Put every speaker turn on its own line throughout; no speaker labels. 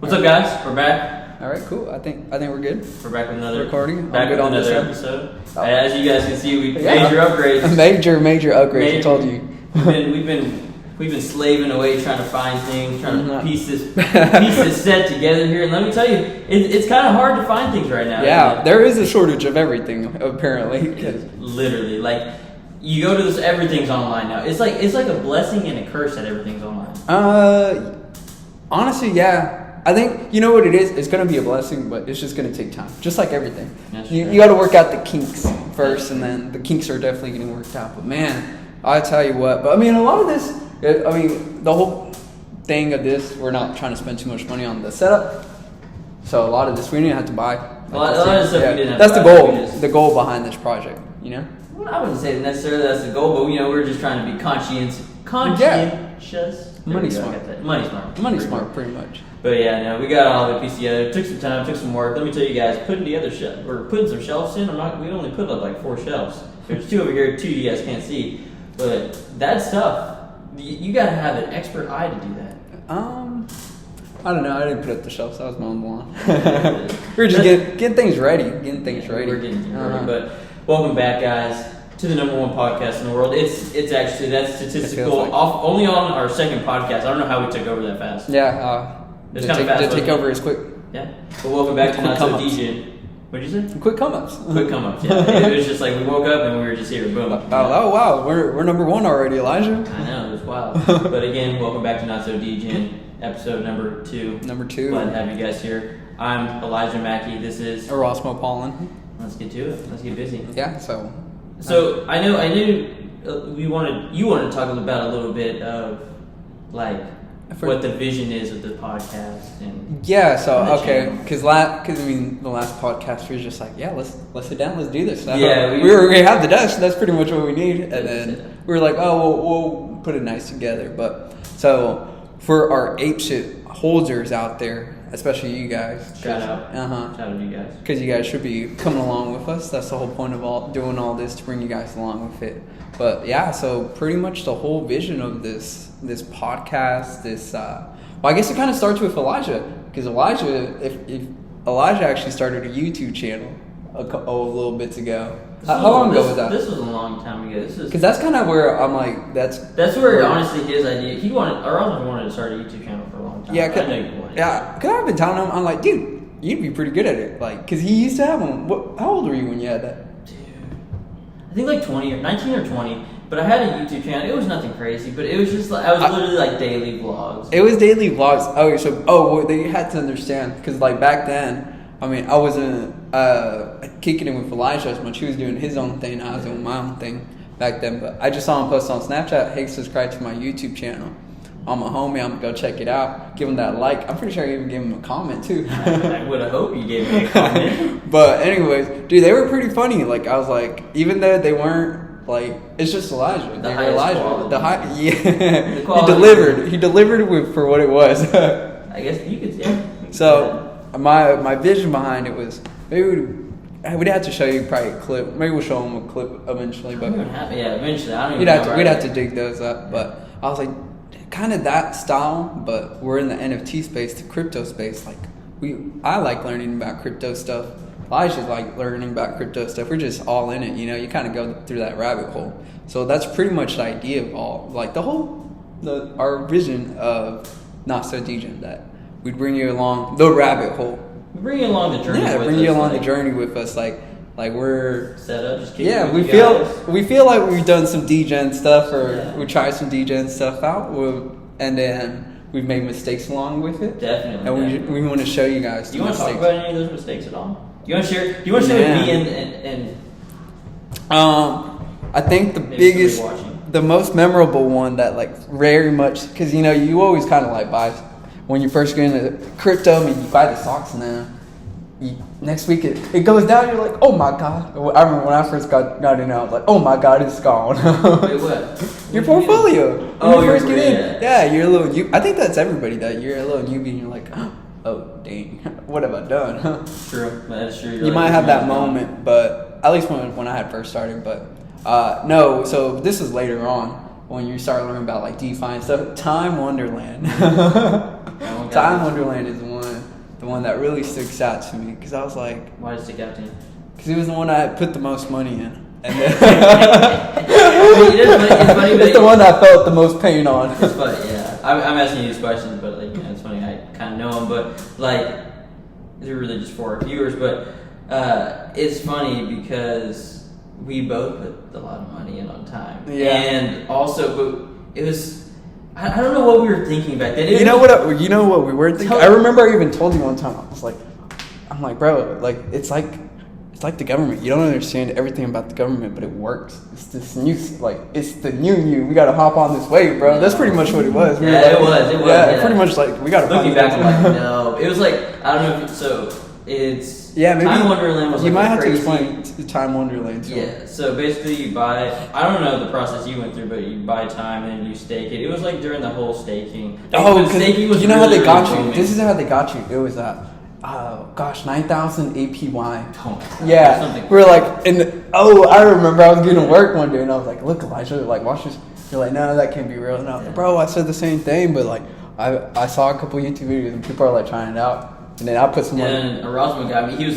What's up, guys? We're back.
All right, cool. I think we're good.
We're back with another
recording.
Back with another episode. As you guys can see, we major upgrades.
Major upgrades. I told you.
We've been slaving away trying to find things, trying to piece this set together here. And let me tell you, it's kind of hard to find things right now.
Yeah, there is a shortage of everything apparently.
Literally, like you go to this, everything's online now. It's like a blessing and a curse that everything's online.
Honestly, yeah. I think, you know what it is? It's going to be a blessing, but it's just going to take time. Just like everything. You got to work out the kinks first, and then the kinks are definitely getting worked out. But man, I tell you what. But I mean, a lot of this, the whole thing of this, we're not trying to spend too much money on the setup. So a lot of this, we didn't have to buy.
A lot of stuff we didn't have
That's
to
the
buy.
goal. The goal behind this project, you know?
Well, I wouldn't say necessarily that's the goal, but we're just trying to be conscientious.
Money smart, pretty much.
But yeah, no, we got all the piece together. Took some time, took some work. Let me tell you guys, putting some shelves in. We only put up like 4 shelves. There's 2 over here, 2 you guys can't see. But that stuff, you gotta have an expert eye to do that.
I don't know. I didn't put up the shelves. That was my own lawn. We were just getting things ready. We're getting things ready.
But welcome back, guys, to the #1 podcast in the world. It's actually, that's statistical. Only on our second podcast. I don't know how we took over that fast.
Yeah.
It's kind of fast.
To take over is quick.
Yeah. But welcome back to Not So DJ. What'd you say?
Quick come ups.
Quick come ups. Yeah. It was just like we woke up and we were just here. Boom.
Oh wow. We're #1 already, Elijah.
I know, it was wild. But again, welcome back to Not So DJ, episode number 2.
Glad
to have you guys here. I'm Elijah Mackey. This is
Erasmo Paulin.
Let's get to it. Let's get busy.
Yeah. So
I knew you wanted to talk about a little bit of like what the vision is of the podcast and
because the last podcast we were just like, yeah, let's sit down, let's do this. We have the desk, that's pretty much what we need, and then we were like, oh, we'll put it nice together. But so for our apeshit holders out there, especially you guys,
shout out to you guys,
because you guys should be coming along with us. That's the whole point of doing all this, to bring you guys along with it. But yeah, so pretty much the whole vision of this podcast, I guess it kind of starts with Elijah, because if Elijah actually started a YouTube channel a little bits ago. How long ago was that?
This was a long time ago.
Because that's kind of where I'm like, that's
where honestly his idea. He wanted to start a YouTube channel for a long time.
Yeah, because I've been telling him, I'm like, dude, you'd be pretty good at it, like, because he used to have one. How old were you when you had that?
Dude, I think like 19 or 20. But I had a YouTube channel. It was nothing crazy, but it was just like I was literally like daily vlogs.
It was daily vlogs. They had to understand, because like back then, I mean, I wasn't kicking it with Elijah as much. He was doing his own thing. I was doing my own thing back then. But I just saw him post on Snapchat, hey, subscribe to my YouTube channel. I'm a homie. I'm going to go check it out. Give him that like. I'm pretty sure I even gave him a comment, too.
I would have hoped you gave me a comment.
But anyways, dude, they were pretty funny. Like, I was like, even though they weren't, like, it's just Elijah. He delivered for what it was.
I guess you could, yeah.
So my vision behind it was, maybe we'd have to show you probably a clip. Maybe we'll show them a clip eventually. But
eventually. I don't
we'd
even
have to dig those up. But I was like, kind of that style, but we're in the NFT space, the crypto space. Like I like learning about crypto stuff. Elijah like learning about crypto stuff. We're just all in it, you know. You kind of go through that rabbit hole. So that's pretty much the idea of our vision of Not So DJ, that we'd bring you along the rabbit hole.
We bring you along the journey.
Yeah, bring you along the journey with us. Like we're
set up. Just
we feel like we've done some DJing stuff, or we tried some DJing stuff out, and then we've made mistakes along with it.
Definitely.
And we want to show you guys.
Do you want to talk about any of those mistakes at all? Do you want to share with me and
I think the most memorable one that like very much, because you know you always kind of like buy when you first get into crypto. I mean, you buy the stocks and then next week it goes down. You're like, oh my god! I remember when I first got in, I was like, oh my god, it's gone.
Wait, what?
Your portfolio.
When
you first get in, you're a little. I think that's everybody, that you're a little newbie and you're like, oh dang, what have I done?
True, that's true.
You might have that moment, but at least when I had first started. But no, so this is later on when you start learning about like DeFi and stuff. Time Wonderland. Time Wonderland is one. the one that really sticks out to me because I was like,
Why did it stick out to you?
because he was the one I had put the most money in, and then
it's funny,
it's the one I felt the most pain on.
It's funny, yeah. I'm asking you these questions, but like, it's funny. I kind of know them, but like, they're really just for our viewers. But it's funny because we both put a lot of money in on time, and also, but it was. I don't know what we were thinking back then.
You know what we were thinking? I remember I even told you one time. I'm like, bro, like it's like the government. You don't understand everything about the government, but it works. It's this new, it's the new you. We gotta hop on this wave, bro. That's pretty much what it was.
It was.
Yeah, pretty much like we gotta.
Looking back, I'm like, no. It was like I don't know. It's
maybe
Time Wonderland was.
You
like
might have
crazy,
to explain Time Wonderland too.
Yeah. So basically, you buy. I don't know the process you went through, but you buy time and you stake it. It was like during the whole staking.
Staking was. You know
really,
how they got
really
you?
booming.
This is how they got you. It was 9,000 APY.
Oh,
yeah, we were like, I remember I was getting to work one day and I was like, look, Elijah, like, watch this. You're like, no, that can't be real. And I was like, bro, I said the same thing, but like, I saw a couple YouTube videos and people are like trying it out. And then I put some money.
And Erasmo got me. He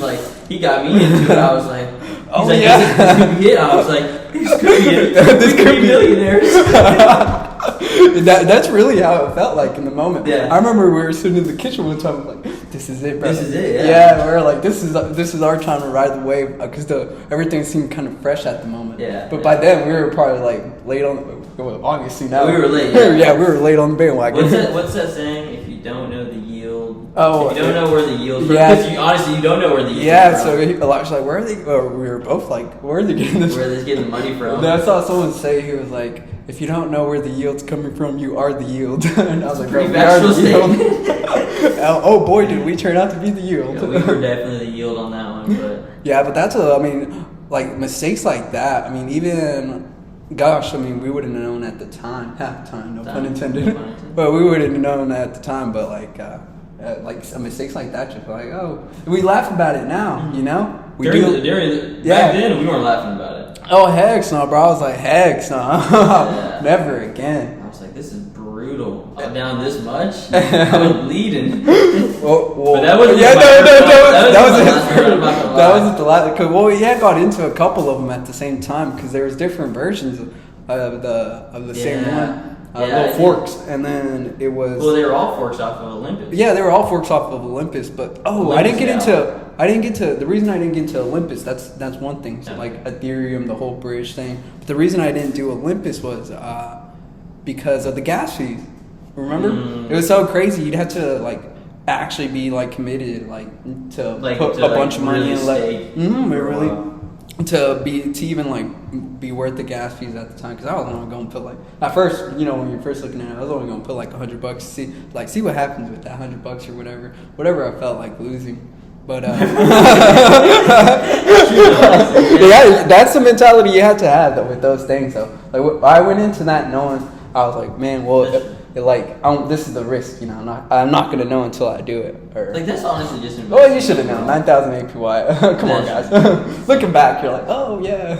got me into it. I was like,
oh
like,
yeah,
this could be it. I was like, this could be it.
This could be
millionaires.
That's really how it felt like in the moment.
Yeah.
I remember we were sitting in the kitchen one time, like, this is it, bro.
This is it, yeah.
Yeah, we were like, this is our time to ride the wave, because everything seemed kind of fresh at the moment.
Yeah.
But by then, we were probably like late on. Well, obviously now
we were late.
Yeah, we were late on the bandwagon.
What's that saying? If you don't know the yield,
if
you don't know where the yield.
Yeah.
Because honestly, you don't know where the yield.
Yeah.
From.
So Elijah's like, where are they? Or we were both like, where are they getting this?
Where are they getting the money from?
And I saw someone say, he was like, if you don't know where the yield's coming from, you are the yield. And I was like, bro, we are the yield. Oh boy, did we turn out to be the yield.
Yeah, we were definitely the yield on that one, but
yeah, but like mistakes like that. I mean, even, gosh, I mean, we wouldn't have known at the time. Half the time, no pun intended. But we wouldn't have known at the time. But like some mistakes like that, just like, oh, we laugh about it now, you know.
Back then we weren't laughing about it.
Oh heck no, bro! I was like, heck no, never again.
I was like, this is brutal. I'm down this much. I was bleeding.
Well,
but that wasn't.
That wasn't the last. Cause we had got into a couple of them at the same time because there was different versions of the same one. Little forks, and then it was.
Well, they were all forks off of Olympus.
Yeah, they were all forks off of Olympus, but
Olympus,
I didn't get to. The reason I didn't get into Olympus, that's one thing. So like Ethereum, the whole bridge thing. But the reason I didn't do Olympus was because of the gas fees. Remember, it was so crazy. You'd have to like actually be like committed, to put a bunch of money in, really. To even like be worth the gas fees at the time, because I was only going to put like at first, when you're first looking at it, I was only going to put like $100 to see what happens with that $100 or whatever I felt like losing. But yeah, that's the mentality you have to have with those things. So like I went into that knowing, I was like, man, well, this is the risk, I'm not gonna know until I do it. Or
like that's honestly just.
Oh, you should have known 9,000 APY. Come on, guys. Looking back, you're like, oh yeah.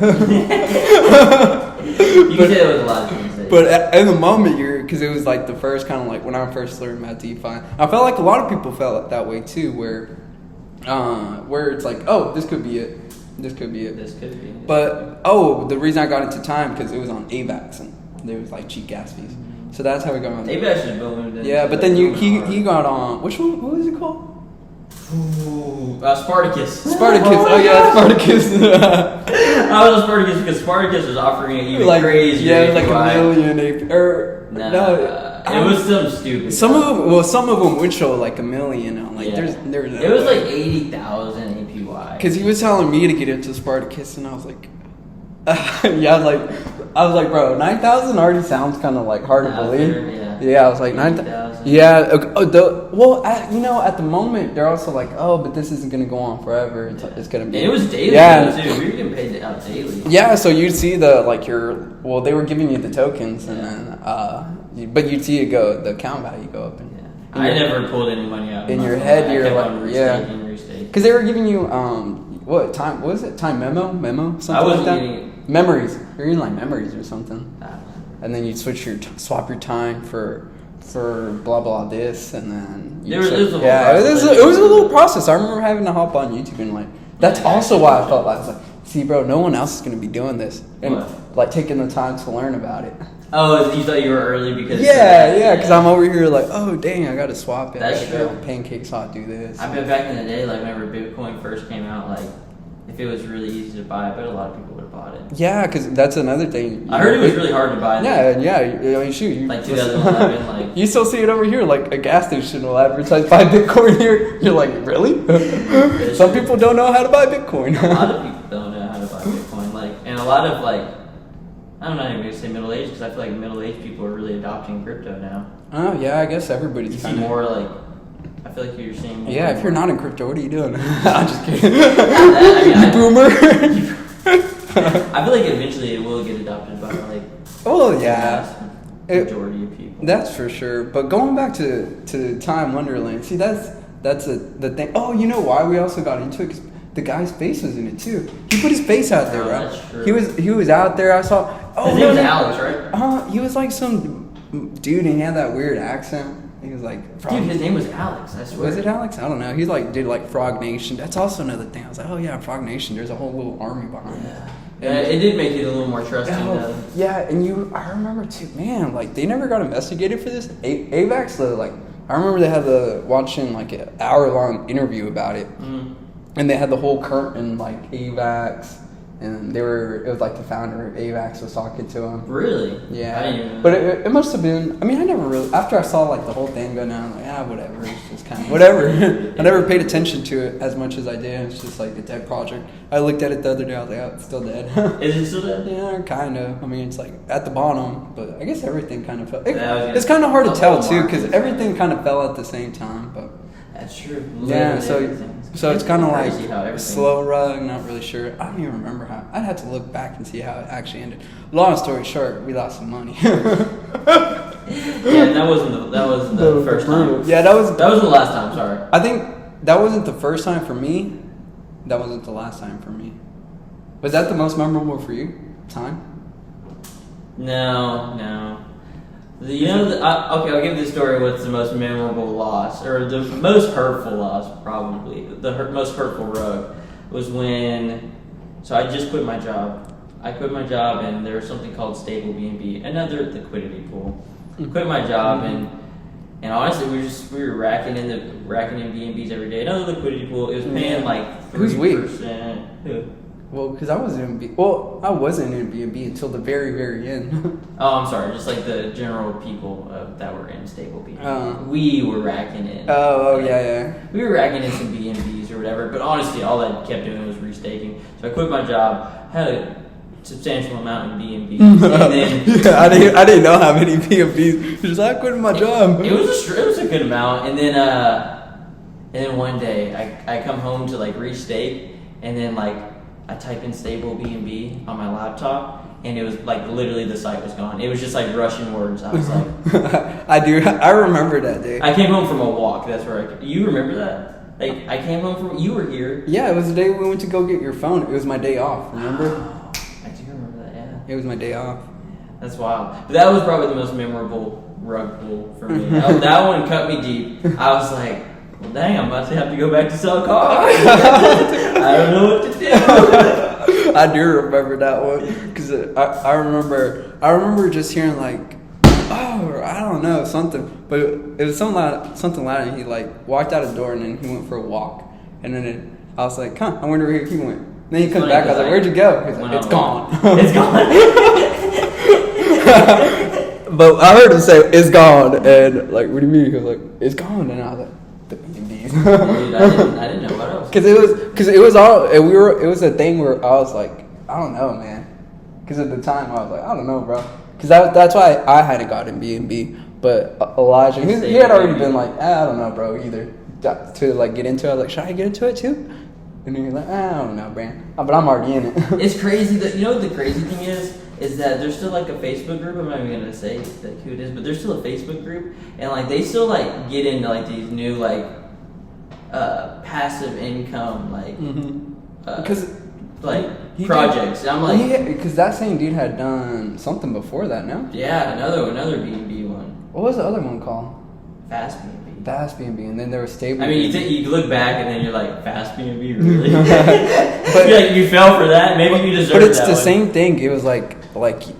You can say it was a lot of things.
But in the moment, because it was like the first kind of like when I first learned about DeFi, I felt like a lot of people felt that way too, where it's like, oh, this could be it. This could be it. But the reason I got into time because it was on AVAX and there was like cheap gas fees. So that's how we got on.
AVAX is booming.
Yeah, but then he got on. Which one? What was it called?
Spartacus.
Oh yeah, Spartacus.
I was Spartacus because Spartacus was offering it even crazy.
Yeah, it was like $1 million.
It was some stupid.
Some of them would show like $1 million. There's
it was like 80,000 APY.
Because he was telling me to get into Spartacus, and I was like, I was like, bro, 9,000 already sounds kind of like hard to believe. Yeah, I was like 9,000. Yeah. At the moment they're also like, oh, but this isn't gonna go on forever. It's gonna be.
And it was daily.
Yeah,
too. We were getting paid out daily.
Yeah, so you'd see they were giving you the tokens, and then but you'd see the account value go up.
I never pulled any money out.
In your head, you're like,
restaking.
Because they were giving you what time? What was it? Time memo? Something like that. Memories. You're in like memories or something. And then you'd swap your time for for blah blah this, and then
It was a whole
it was a little process. I remember having to hop on YouTube and like that's also why I felt like I was like, see, bro, no one else is gonna be doing this and like taking the time to learn about it.
Oh, you thought you were early because
because I'm over here like, oh dang, I gotta swap it.
That's
I gotta
true.
go pancake hot do this.
I bet back in the day, like whenever Bitcoin first came out, like if it was really easy to buy, I bet a lot of people would have bought it.
Yeah, because that's another thing.
I heard it was really hard to buy.
Yeah. I mean, shoot.
Like 2011, like
you still see it over here. Like a gas station will advertise buy Bitcoin here. You're like, really? Some people don't know how to buy Bitcoin.
A lot of people don't know how to buy Bitcoin. Like, and a lot of like, I'm not even gonna say middle aged because I feel like middle aged people are really adopting crypto now.
Oh yeah, I guess everybody's
You see
kind of
more like. I feel like you're seeing.
Yeah, if you're not in crypto, what are you doing? I'm just kidding.
I
Boomer.
I feel like eventually it will get adopted by like.
Oh
the
yeah.
vast majority of people.
That's for sure. But going back to Time Wonderland, see that's the thing. Oh, you know why we also got into it? 'Cause the guy's face was in it too. He put his face out there, bro.
That's true.
He was out there. I saw. Oh,
his name was Alex, right?
He was like some dude, and he had that weird accent. He was like,
dude, his name was Alex. I swear.
Was it Alex? I don't know. He like did like Frog Nation. That's also another thing. I was like, oh yeah, Frog Nation. There's a whole little army behind it.
Yeah, it did make it a little more trusting.
Yeah, and I remember too, man. Like they never got investigated for this. AVAX, like I remember they had watching like an hour-long interview about it, and they had the whole curtain like AVAX. And it was like the founder of AVAX was talking to him.
Really?
Yeah.
I didn't even know.
But it must have been, I mean, I never really, after I saw like the whole thing go down, I'm like, whatever. It's just kind of, whatever. I never paid attention to it as much as I did. It's just like a dead project. I looked at it the other day, I was like, oh, it's still dead.
Is it still dead?
Yeah, kind of. I mean, it's like at the bottom, but I guess everything kind of fell.
It's
kind of hard to tell too, because everything kind of fell at the same time, but.
That's true.
Yeah, so it's kind of like slow rug, not really sure. I don't even remember how. I'd have to look back and see how it actually ended. Long story short, we lost some money.
Yeah, that wasn't the first time.
Yeah, that was
the last time. Sorry.
I think that wasn't the first time for me. That wasn't the last time for me. Was that the most memorable for you? Time?
No. Okay, I'll give the story what's the most memorable loss, or the most hurtful loss, probably. The most hurtful rug was when, so I just quit my job. I quit my job, and there was something called stable B&B, another liquidity pool. Quit my job, and honestly, we were racking in B&Bs every day. Another liquidity pool. It was paying like 3%. Who?
Well, because I wasn't in B&B until the very, very end.
Oh, I'm sorry. Just like the general people that were in stable B&B. We were racking in.
Yeah.
We were racking in some B&Bs or whatever, but honestly, all I kept doing was restaking. So I quit my job, had a substantial amount in B&Bs, and then
I didn't know how many B&Bs. Just I quit my job.
It was a good amount, and then one day I come home to like restake, and then like. I type in stable B&B on my laptop, and it was like literally the site was gone. It was just like Russian words. I was like,
I remember that day.
I came home from a walk. That's where you remember that? Like I came home from. You were here.
Yeah, it was the day we went to go get your phone. It was my day off. Remember?
Oh, I do remember that. Yeah.
It was my day off.
That's wild. But that was probably the most memorable rug pull for me. That one cut me deep. I was like. Well, dang, I'm about to have to go back to sell cars. I don't know what to do.
I do remember that one because I remember just hearing like, oh, I don't know, something, but it was something loud, and he like walked out the door and then he went for a walk, and then I was like, I wonder where he went. And then he comes back. I was like, where'd you go? He's like, it's gone.
It's gone.
But I heard him say it's gone, and like, what do you mean? He was like, it's gone, and I was like.
Dude, I didn't know what else.
Because it was a thing where I was like, I don't know, man. Because at the time I was like, I don't know, bro. Because that's why I hadn't gotten B&B. But Elijah, he had already been like, I don't know, bro, either. To like get into it, I was like, should I get into it too? And then he's like, I don't know, man. But I'm already in it.
It's crazy that what the crazy thing is that there's still like a Facebook group. I'm not even gonna say like who it is, but there's still a Facebook group, and like they still like get into like these new like passive income like
because
projects. And I'm like,
because that same dude had done something before that, no?
Yeah, another B&B one.
What was the other one called?
Fast B&B.
Fast B&B, and then there was Stable.
I mean, you look back and then you're like, Fast B&B, really? But you fell for that. Maybe you deserve that.
But it's the
one.
same thing. It was like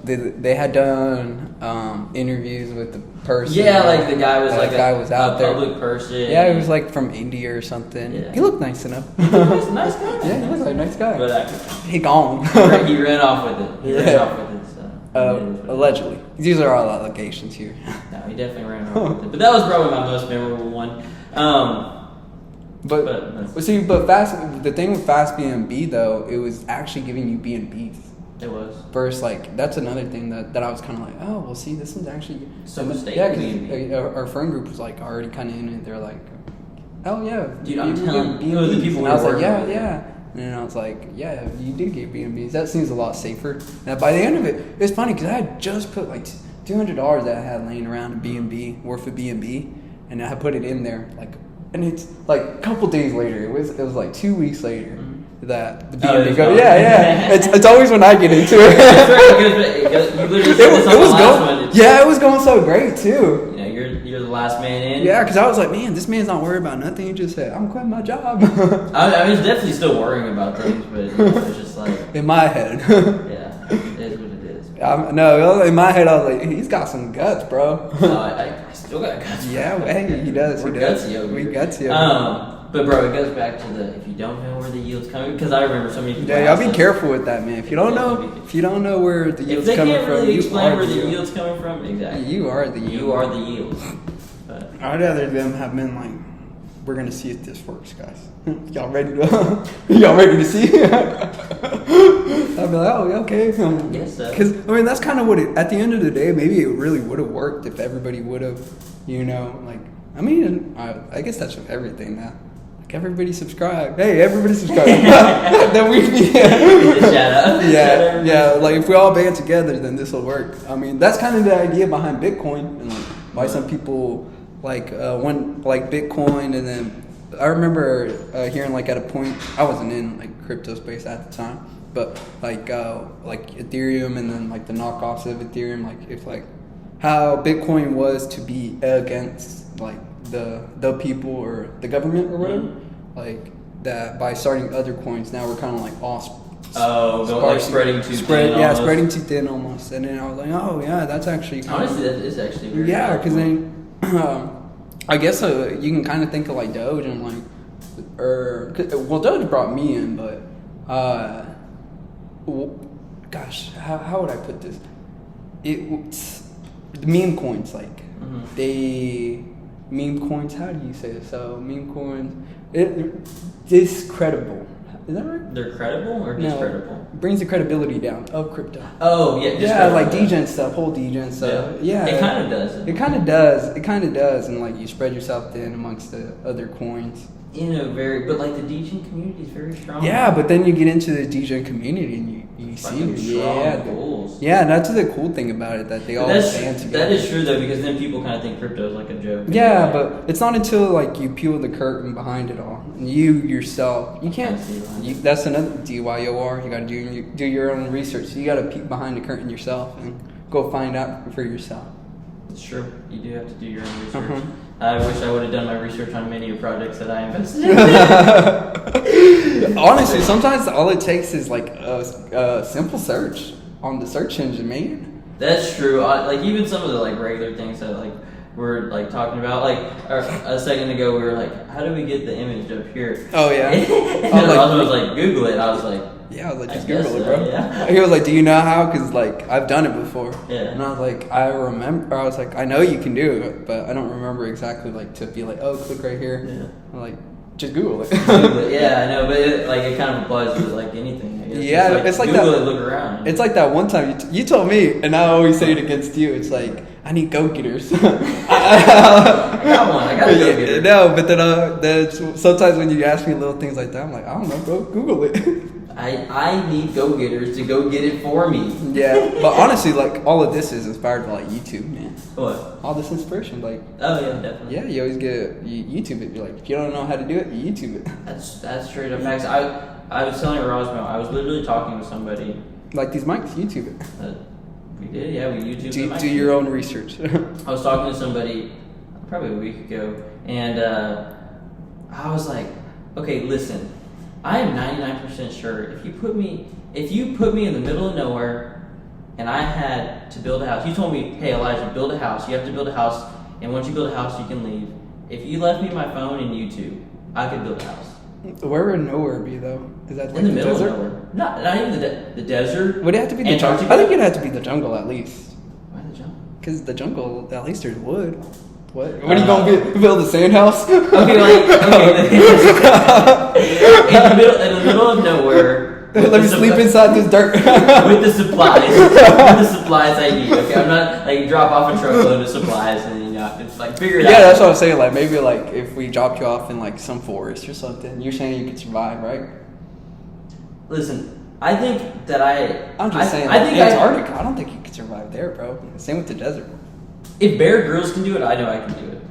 they had done interviews with the person.
Yeah, like the guy was like
guy was out there.
Public person.
Yeah, he was like from India or something.
Yeah.
He looked nice enough.
He was a nice guy.
Yeah, he was like a nice guy.
But
he gone.
he ran off with it. He ran off with it. So
allegedly. These are all allegations here.
No, he definitely ran off with it. But that was probably my most memorable one.
But the thing with Fast B&B though, it was actually giving you B&Bs.
It was.
First, like that's another thing that I was kind of like, oh, well, see, this one's actually
because
our friend group was like already kind of in it. They're like, oh yeah,
dude, I'm telling you, the people.
And I was like, yeah. And I was like, yeah, you did get B&Bs. That seems a lot safer. Now, by the end of it, it's funny because I had just put like $200 that I had laying around in B&B, worth of B&B, and I had put it in there, like, and it's like a couple days later. It was like 2 weeks later that the B&B goes. Yeah. It's always when I get into it. It was going so great too.
You know, you're the last man in.
Yeah, because I was like, man, this man's not worried about nothing. He just said, I'm quitting my job.
I was definitely still worrying about things, but it's just like
in my head.
Yeah, it is what it is.
No, in my head, I was like, he's got some guts, bro.
No, I still got guts.
Yeah, hey, he does.
We're gutsy over here.
We gutsy over here.
But bro, it goes back to if you don't know where the yield's coming, because I remember so many people.
Yeah, y'all be careful with that, man. If you don't know where the yield's coming from,
really explain where the yield's coming from, exactly.
You are the yield.
You are the yield.
I'd rather them have been like, we're gonna see if this works, guys. Y'all ready to see? I'd be like, oh, okay.
Yes, sir.
Because I mean, that's kind of what it. At the end of the day, maybe it really would have worked if everybody would have, like. I mean, I guess that's with everything now. Like everybody subscribe. Hey, everybody subscribe. Then we'd be. Yeah. Like if we all band together, then this will work. I mean, that's kind of the idea behind Bitcoin, and like why some people like like Bitcoin, and then I remember hearing like at a point I wasn't in like crypto space at the time, but like Ethereum and then like the knockoffs of Ethereum, like if like how Bitcoin was to be against like the people or the government or whatever, like that by starting other coins. Now we're kind of like all
spreading too thin.
Spreading too thin almost. And then I was like, oh yeah, that's actually
honestly that is actually very
because then I guess you can kind of think of like Doge and like Doge brought me in, but gosh, how would I put this? The meme coins, like meme coins. How do you say it? So meme coins, discreditable. Is that right?
They're credible or discreditable?
No, brings the credibility down of crypto.
Oh yeah,
yeah, like degen stuff, whole degen stuff. Yeah,
it kind of does.
It kind of does, and like you spread yourself thin amongst the other coins.
But like the degen community is very strong.
Yeah, but then you get into the degen community and you see
goals.
Yeah, and that's the cool thing about it, that they all stand together.
That is true though, because then people kind of think crypto is like a joke.
Yeah, but it's not until like you peel the curtain behind it all, and you yourself, you can't. That's another DYOR. You got to do your own research. So you got to peek behind the curtain yourself and go find out for yourself.
It's true. You do have to do your own research. I wish I would have done my research on many projects that I invested in.
Honestly, sometimes all it takes is like a simple search on the search engine, man.
That's true. Like even some of the like regular things that like we're like talking about, like a second ago we were like, how do we get the image up here?
Oh yeah.
And I was like, Google it. I was like,
yeah, I was like, just Google it, bro.
Yeah.
He was like, do you know how? Because like I've done it before.
Yeah.
And I was like, I was like, I know you can do it, but I don't remember exactly like to be like, oh, click right here.
Yeah.
I'm like, just Google it.
Yeah, I know, but it kind of applies to like anything, I guess.
Yeah, it's like
Google
that.
It, look around.
It's like that one time you told me, and I always say it against you. It's like, I need go-getters.
I got one. I got a go-getter.
No, but then sometimes when you ask me little things like that, I'm like, I don't know, go Google it.
I need go-getters to go get it for me.
Yeah, but honestly, like all of this is inspired by like YouTube, man.
What?
All this inspiration, like.
Oh yeah, definitely.
Yeah, you always you YouTube it. You're like, if you don't know how to do it, you YouTube it.
That's straight up facts. I was telling Rosmo, I was literally talking with somebody.
Like these mics, YouTube it.
We did, yeah. We YouTubed them.
Do your own research.
I was talking to somebody probably a week ago, and I was like, okay, listen, I am 99% sure if you put me in the middle of nowhere and I had to build a house, you told me, hey Elijah, build a house, you have to build a house, and once you build a house you can leave. If you left me my phone and YouTube, I could build a house.
Where would nowhere be though? Is that like
in the middle
desert?
of nowhere? Not even the desert.
Would it have to be the jungle?
Antarctica?
I think it'd have to be the jungle at least.
Why the jungle?
Because the jungle, at least there's wood. What are you gonna build a sand house?
Okay, in the middle of nowhere.
Let me sleep inside this dirt.
with the supplies I need. Okay, I'm not like drop off a truckload of supplies and it's like figure it out.
Yeah, that's what I'm saying. Like maybe like if we dropped you off in like some forest or something, you're saying you could survive, right?
Listen, I think that
I'm just saying.
I think
Antarctica. I don't think you could survive there, bro. Same with the desert.
If Bear Grylls can do it, I know I can do it.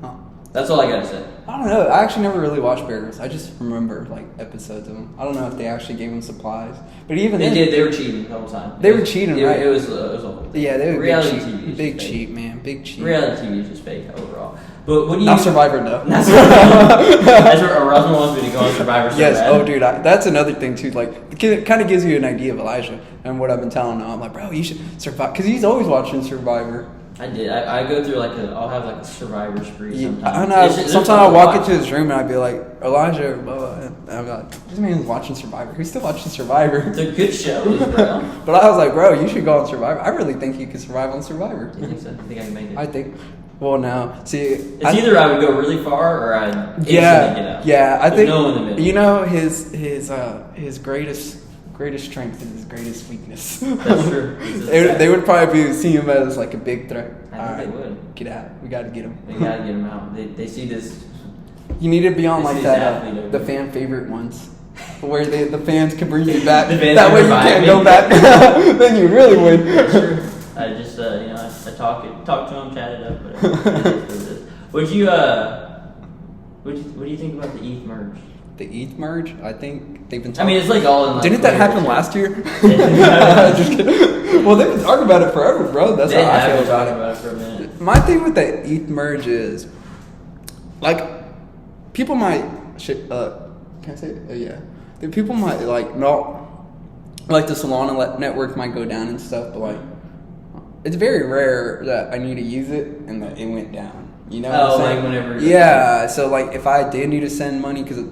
Huh.
That's all I gotta say.
I don't know. I actually never really watched Bear Grylls. I just remember like episodes of them. I don't know if they actually gave him supplies, but even
they did. They were cheating the whole time.
They were cheating, right?
It was a whole thing.
Yeah, they were
reality
big cheat.
TV.
Big cheat, man. Big cheat.
Reality TV is just fake overall. But what do you?
Not Survivor, though.
Not Survivor. That's where Erasmus wants me to go on Survivor. So
yes.
bad.
Oh, dude. That's another thing too. Like, it kind of gives you an idea of Elijah and what I've been telling him. I'm like, bro, you should survive because he's always watching Survivor.
I did. I go through I'll have like a Survivor spree sometimes.
I know. Sometimes I'll walk into his room and I'd be like, Elijah, blah, blah, and I'm like, this man's watching Survivor. He's still watching Survivor.
They're good shows, bro.
But I was like, bro, you should go on Survivor. I really think you could survive on Survivor.
You think so? You think I can make it?
I think. Well, now, see,
it's either I would go really far or I'd instantly get out.
Yeah, I think.
No in the middle.
You know, his greatest strength and his greatest weakness.
That's true.
They would probably see him as like a big threat.
I think they would.
Get out. We got to get him.
They got to get him out. They see this.
You need to be on
They
like
see
that, the fan favorite ones, where the fans can bring you back.
The fans
That
can
way you
revive
can't
me.
go back. Then you really win.
That's true. I just I talk to him, chat it up. But what do you think about the ETH merge?
The ETH merge, I think they've been talking.
I mean, it's like all in like.
Didn't that happen last year? Just kidding. Well, they've been talking about it forever, bro. That's how I feel about it.
For a minute.
My thing with the ETH merge is, like, people might can I say it? Yeah. The people might like not like the Solana network might go down and stuff, but like it's very rare that I need to use it and that it went down. You know?
Oh,
what I'm saying?
like whenever.
Yeah. So like if I did need to send money because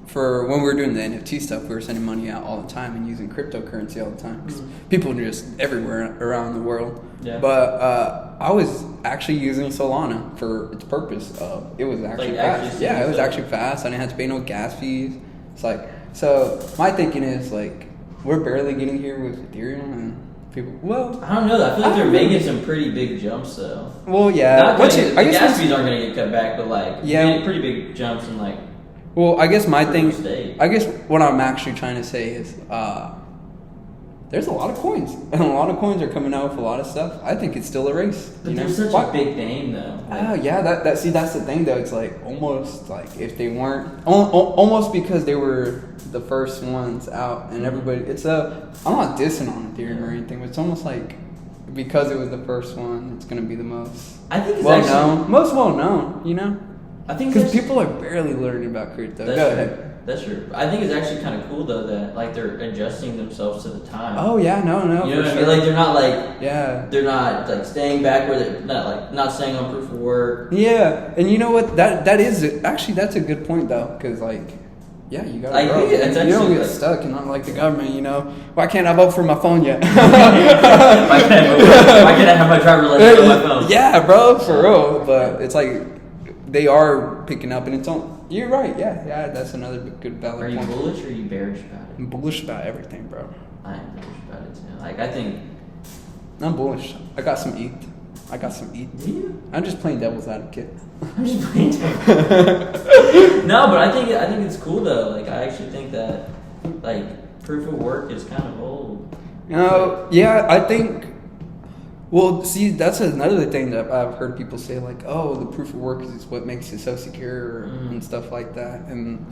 for when we were doing the NFT stuff, we were sending money out all the time and using cryptocurrency all the time because people are just everywhere around the world.
Yeah.
But I was actually using Solana for its purpose. It was actually fast. Yeah, it was actually fast. I didn't have to pay no gas fees. It's like, so my thinking is like, we're barely getting here with Ethereum and people. Well,
I don't know. I feel like they're making some pretty big jumps though.
Well, yeah.
I guess gas fees aren't going to get cut back, but like,
yeah,
pretty big jumps in like.
Well, I guess my thing.
State.
I guess what I'm actually trying to say is, there's a lot of coins, and a lot of coins are coming out with a lot of stuff. I think it's still a race.
But they're such a big name, though.
Oh yeah, that's the thing though. It's like almost like if they weren't almost because they were the first ones out, and everybody. I'm not dissing on Ethereum or anything, but it's almost like because it was the first one, it's gonna be the most.
I think it's
most well known. You know.
I think
because people are barely learning about crypto. Go ahead.
That's true. I think it's actually kind of cool though that like they're adjusting themselves to the time.
Oh yeah, no.
You know what I mean? Like they're not like they're not like staying back where they're not staying on proof of work.
Yeah, and you know what? That is actually that's a good point though, because like you gotta grow. You don't get stuck and not like the government. You know, why can't I vote for my phone yet?
Why can't I have my driver's license on my phone?
Yeah, bro, for real. But it's like. They are picking up, and it's on. You're right. Yeah. That's another good valid point.
Are you bullish or are you bearish about it?
I'm bullish about everything, bro.
I am bullish about it too. Like I think.
I'm bullish. I got some ETH.
Do you?
I'm just playing devil's advocate.
I'm just playing devil's. No, but I think it's cool though. Like I actually think that like proof of work is kind of old.
Yeah, I think. Well, see, that's another thing that I've heard people say, like, oh, the proof of work is what makes it so secure and stuff like that. And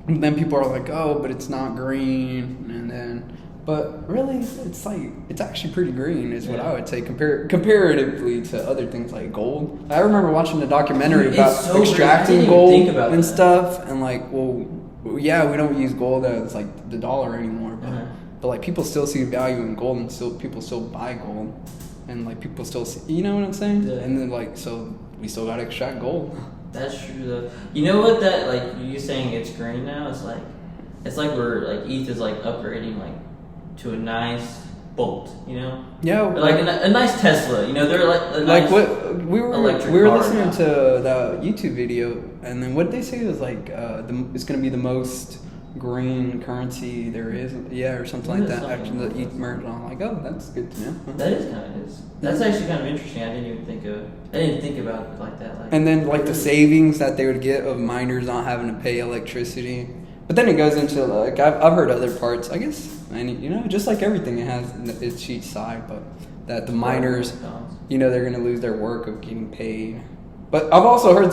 then people are like, oh, but it's not green. And then But really, it's like it's actually pretty green, is what I would say, comparatively to other things like gold. I remember watching a documentary about
so
extracting
green.
gold
and
stuff, and like, well, yeah, we don't use gold as like the dollar anymore, but like people still see value in gold, and people still buy gold, and like people still see, you know what I'm saying?
Yeah.
And then like, so we still gotta extract gold.
That's true though. You know what? That like you saying it's green now. It's like we're like ETH is like upgrading like to a nice Bolt, you know?
Yeah.
Or like a nice Tesla, you know? They're like a nice
what we were
car
listening
now.
to the YouTube video, and then what did they say was like it's going to be the most green currency there is, or something like that. After the ETH merge, I'm like, oh, that's good to know.
That is kind of That's actually kind of interesting. I didn't think about it like that. Like,
and then like the savings that they would get of miners not having to pay electricity. But then it goes into like I've heard other parts, I guess, and you know, just like everything, it has its cheat side, but that the miners, you know, they're gonna lose their work of getting paid. But I've also heard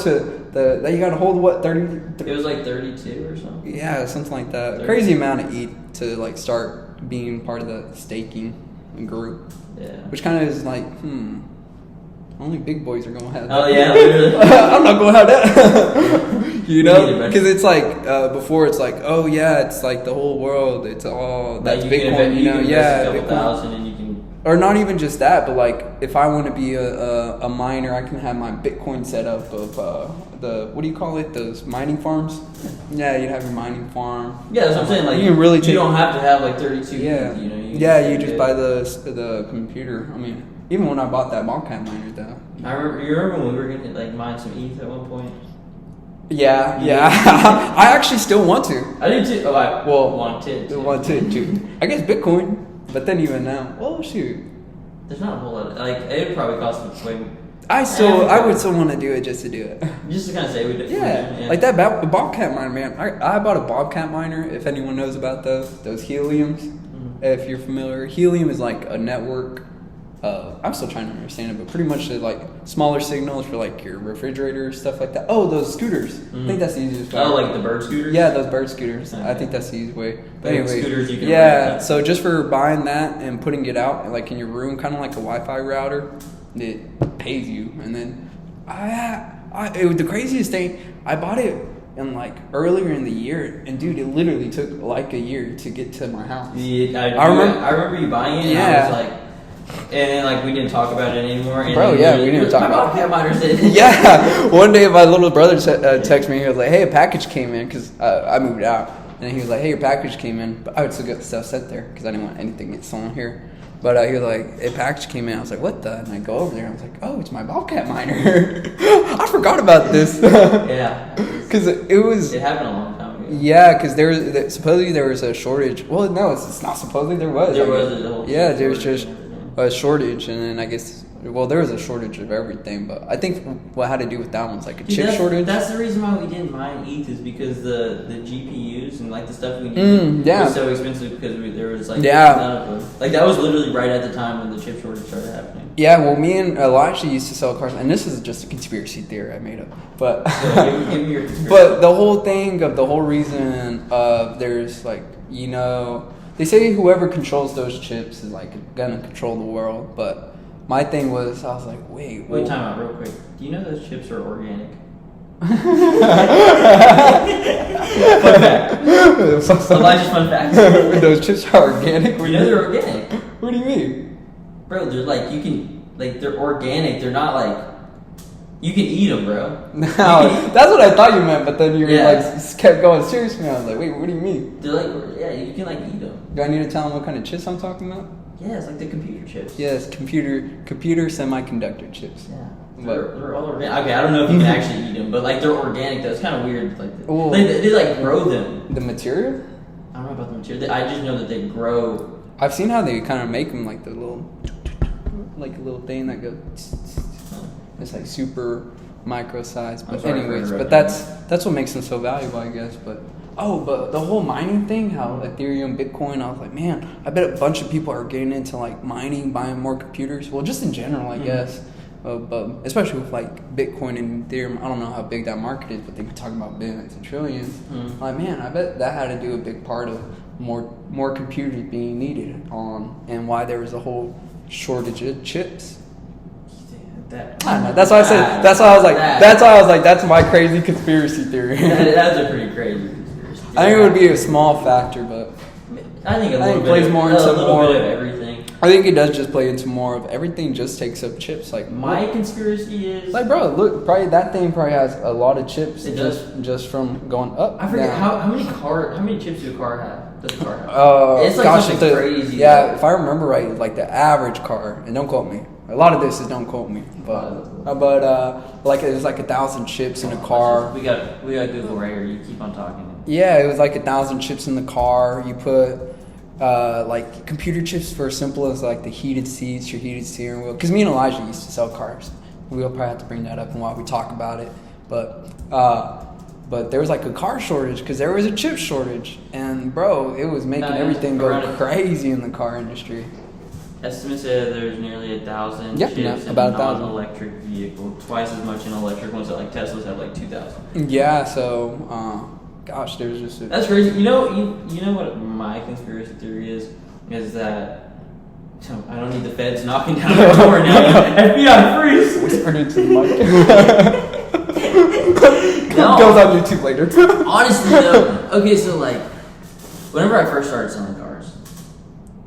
that you gotta hold what 30.
It was like 32 or something.
Yeah, something like that.
30.
Crazy amount of ETH to like start being part of the staking group.
Yeah.
Which kind of is like, only big boys are gonna have that.
Oh yeah, literally.
I'm not gonna have that. You know,
Me neither,
because it's like before it's like, oh yeah, it's like the whole world. It's all that's
like you
Bitcoin. You know, yeah,
a couple
Bitcoin.
thousand and you can.
Or not even just that, but like if I want to be a miner, I can have my Bitcoin setup of the what do you call it? Those mining farms. Yeah, you have your mining farm.
Yeah, that's what I'm saying. Like
you can really
you don't have to have like 32.
Yeah,
you know.
You just buy the computer. I mean, even when I bought that Bobcat miner though.
You remember when we were gonna like mine some ETH at one point?
Yeah. I actually still want to.
I do too. Oh, I wanted
to. I guess Bitcoin, but then even now, well, shoot.
There's not a whole lot. It would probably cost me way.
I would still want to do it just to do it.
Just to kind of say we did.
Yeah, like that Bobcat miner, man. I bought a Bobcat miner. If anyone knows about those heliums, if you're familiar, helium is like a network. I'm still trying to understand it, but pretty much they're like smaller signals for like your refrigerator, stuff like that. Oh, those scooters. I think that's the easiest way.
Oh, like the bird scooters?
Yeah, those bird scooters.
Okay.
I think that's the easiest way. But
like
anyway,
scooters you can
yeah, so just for buying that and putting it out like in your room, kind of like a Wi-Fi router, it pays you. And then the craziest thing, I bought it in like earlier in the year, and dude, it literally took like a year to get to my house.
Yeah, I remember you buying it.
Yeah.
And I was like, and then like we didn't talk about it anymore. And
Bro, yeah, we didn't talk about
it. My Bobcat miner's in.
Yeah, one day my little brother texted me. He was like, "Hey, a package came in," because I moved out, and he was like, "Hey, your package came in," but I would still get the stuff sent there because I didn't want anything to get stolen here. But he was like, "A package came in." I was like, "What the?" And I go over there. I was like, "Oh, it's my Bobcat miner." I forgot about this.
Yeah,
because it
happened a long time ago.
Yeah, because supposedly there was a shortage. Well, no, it's not supposedly there was.
There was a whole
there's just a shortage, and then I guess there was a shortage of everything, but I think what had to do with that one's like a chip shortage.
That's the reason why we didn't mine ETH is because the GPUs and like the stuff we needed was so expensive because there was like none of them. Like that was literally right at the time when the chip shortage started happening.
Yeah, well, me and Elijah used to sell cars, and this is just a conspiracy theory I made up, but
give me your
but the whole thing of the whole reason of there's like, you know, they say whoever controls those chips is like gonna control the world, but my thing was, I was like, wait,
time out real quick. Do you know those chips are organic? Fun fact. Elijah's fun fact.
Those chips are organic?
You know they're organic.
What do you mean?
Bro, they're like, they're organic. They're not like, you can eat them, bro.
No, that's what I thought you meant, but then you like kept going serious me. I was like, wait, what do you mean?
They're like, yeah, you can like eat them.
Do I need to tell them what kind of chips I'm talking about?
Yeah, it's like the computer chips.
Yes, computer semiconductor chips.
Yeah. They're all organic. Okay, I don't know if you can actually eat them, but like they're organic though. It's kind of weird. Like they like grow them.
The material?
I don't know about the material. I just know that they grow.
I've seen how they kind of make them like the little, like a little thing that goes. It's like super micro size, but anyways, but that's what makes them so valuable, I guess. But the whole mining thing, how Ethereum, Bitcoin, I was like, man, I bet a bunch of people are getting into like mining, buying more computers. Well, just in general, I guess. But especially with like Bitcoin and Ethereum, I don't know how big that market is, but they're talking about billions and trillions. Like, man, I bet that had to do a big part of more computers being needed and why there was a whole shortage of chips. I don't know. That's why I said. That's why I was like. That's my crazy conspiracy theory.
That's a pretty crazy conspiracy theory.
I think it would be a small factor, but
I think
it plays more into
a little bit of everything.
I think it does just play into more of everything. Just takes up chips. Like
my conspiracy is
like, bro, look, probably that thing probably has a lot of chips.
It
just from going up.
I forget how many chips does a car have? Does a car have? It's like
gosh,
something crazy.
Yeah, if I remember right, like the average car, and don't quote me. A lot of this is don't quote me, but like it was like 1,000 chips in a car.
We got Google right here. You keep on talking.
Yeah, it was like 1,000 chips in the car. You put like computer chips for as simple as like the heated seats, your heated steering wheel. Because me and Elijah used to sell cars. We'll probably have to bring that up while we talk about it. But there was like a car shortage because there was a chip shortage, and bro, it was making everything go crazy in the car industry.
Estimates say there's nearly 1,000 chips in
about
a non-electric vehicle, twice as much in electric ones that like Teslas have like 2,000.
Yeah, so gosh, there's just
that's crazy. You know what my conspiracy theory is that I don't need the feds knocking down our door now. FBI freeze.
Whispered into the mic.
No.
Goes on YouTube later.
Honestly though, okay, so like whenever I first started selling cars,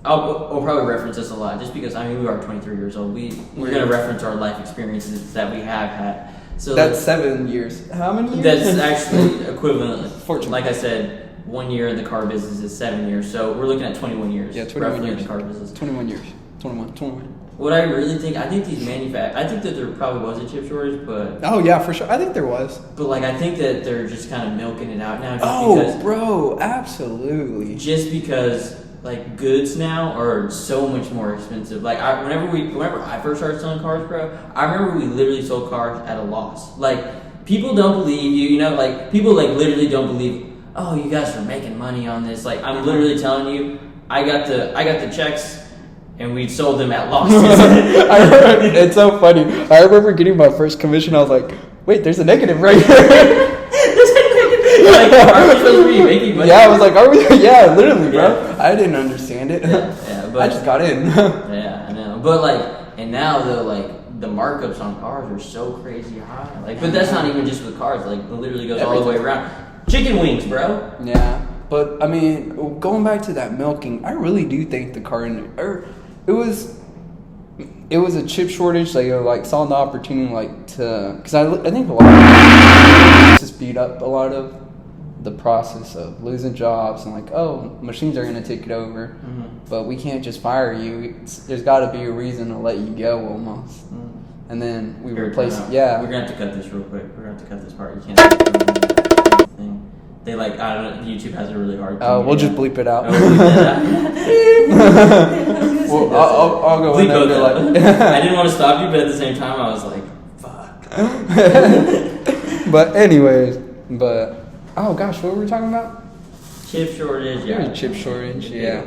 I'll probably reference this a lot just because we are 23 years old. We're gonna reference our life experiences that we have had. So
that's 7 years. How many years?
That's actually equivalent.
14.
Like I said, 1 year in the car business is 7 years. So we're looking at 21 years.
Yeah, 21 years
in the car business.
21 years. 21.
What I really think, I think that there probably was a chip shortage, but
oh yeah, for sure. I think there was.
But like I think that they're just kind of milking it out now.
Just bro, absolutely.
Just because like goods now are so much more expensive. Like whenever I first started selling cars, bro, I remember we literally sold cars at a loss. Like people don't believe you, like people like literally don't believe, oh, you guys are making money on this. Like I'm literally telling you, I got the checks and we sold them at losses.
It's so funny. I remember getting my first commission. I was like, wait, there's a negative right here.
Like, are we supposed to be making money?
Yeah, I was like, are we? Yeah, literally, bro. Yeah. I didn't understand it.
Yeah, but
I just got in.
Yeah, I know. But like, and now though, like the markups on cars are so crazy high. Like, but that's not even just with cars. Like, it literally goes all the way around. Chicken wings, bro.
Yeah, but I mean, going back to that milking, I really do think the car it was a chip shortage. Like saw the opportunity, because I think a lot of to speed up a lot of the process of losing jobs and like, oh, machines are going to take it over, but we can't just fire you. There's got to be a reason to let you go almost. And then we replace it. Yeah,
we're gonna have to cut this real quick. We're gonna have to cut this part. You can't. Thing. They I don't know. YouTube has a really hard.
We'll just bleep it out.
Well,
I'll go in there and be like.
I didn't want to stop you, but at the same time, I was like, fuck.
But anyways, oh gosh, what were we talking about?
Chip shortage. Yeah.
Chip shortage. Yeah.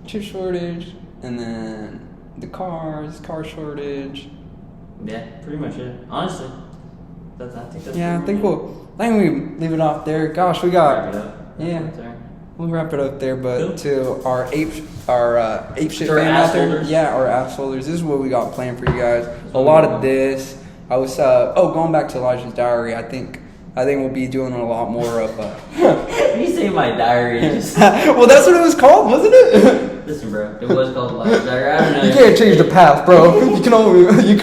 Chip shortage, and then the car shortage.
Yeah, pretty much it. Honestly, I think that's.
Yeah, I think we leave it off there. Gosh, we got.
Wrap it up.
We'll wrap it up there. But
cool.
To our ape shit fam out there, our ass holders. This is what we got planned for you guys. A lot of this. I was going back to Elijah's diary. I think we'll be doing a lot more of.
You say my diary.
Well, that's what it was called, wasn't it?
Listen, bro, it was called Elijah's diary. I don't know.
You can't change the path, bro. You can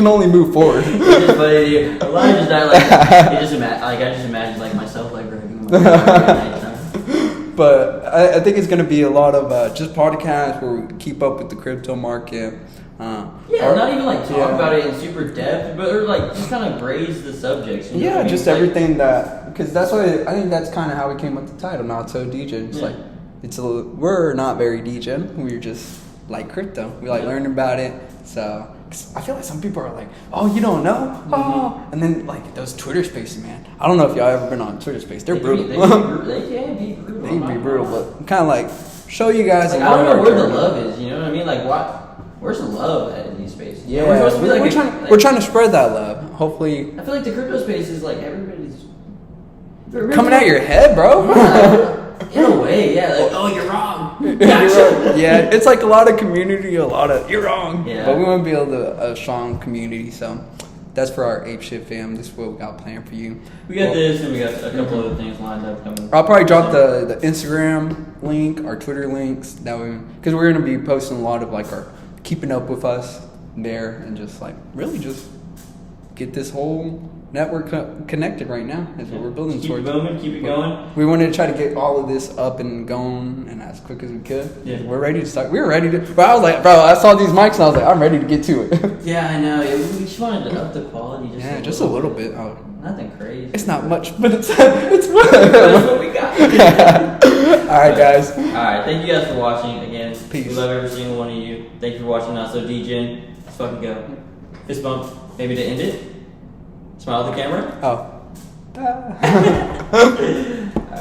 only move forward.
But Elijah's diary, I just imagine like myself like writing my diary at nighttime.
But I think it's gonna be a lot of just podcasts where we keep up with the crypto market.
Not even like talk about it in super depth, but like just kind of raise the subjects.
Just everything because that's why I think that's kind of how we came up with the title. Not so degen. It's we're not very degen. We're just like crypto. We like learning about it. So 'cause I feel like some people are like, oh, you don't know, and then like those Twitter Spaces, man. I don't know if y'all ever been on Twitter Space. They're brutal.
They can be brutal.
They can be brutal, but kind of like show you guys.
Like, I don't know where the love is. You know what I mean? Like, Where's the love at in these spaces?
Yeah,
we're supposed to be like
we're trying to spread that love. Hopefully,
I feel like the crypto space is like everybody's
coming at your head, bro.
In a way, yeah. Like, oh, you're wrong.
Gotcha. Yeah, it's like a lot of community, a lot of you're wrong.
Yeah.
But we want to be able to a strong community, so that's for our Ape Shit fam. This is what we got planned for you.
We got this, and we got a couple other things lined up coming.
I'll probably drop the Instagram link, our Twitter links, that way, because we're gonna be posting a lot of like our keeping up with us there, and just like really just get this whole network connected right now. Is what we're building
Keep
towards.
it moving, keep it going.
We wanted to try to get all of this up and going and as quick as we could.
Yeah.
We're ready to start. We were ready to. But I was like, bro, I saw these mics and I was like, I'm ready to get to it.
Yeah, I know. We just wanted to up the quality.
Just a little bit. Oh.
Nothing crazy.
It's not much, but it's what.
That's what we got.
All right, guys.
All right, thank you guys for watching again.
Peace.
We love every single one of you. Thank you for watching. Not so DJing. Let's fucking go. Fist bump. Maybe to end it. Smile at the camera.
Oh.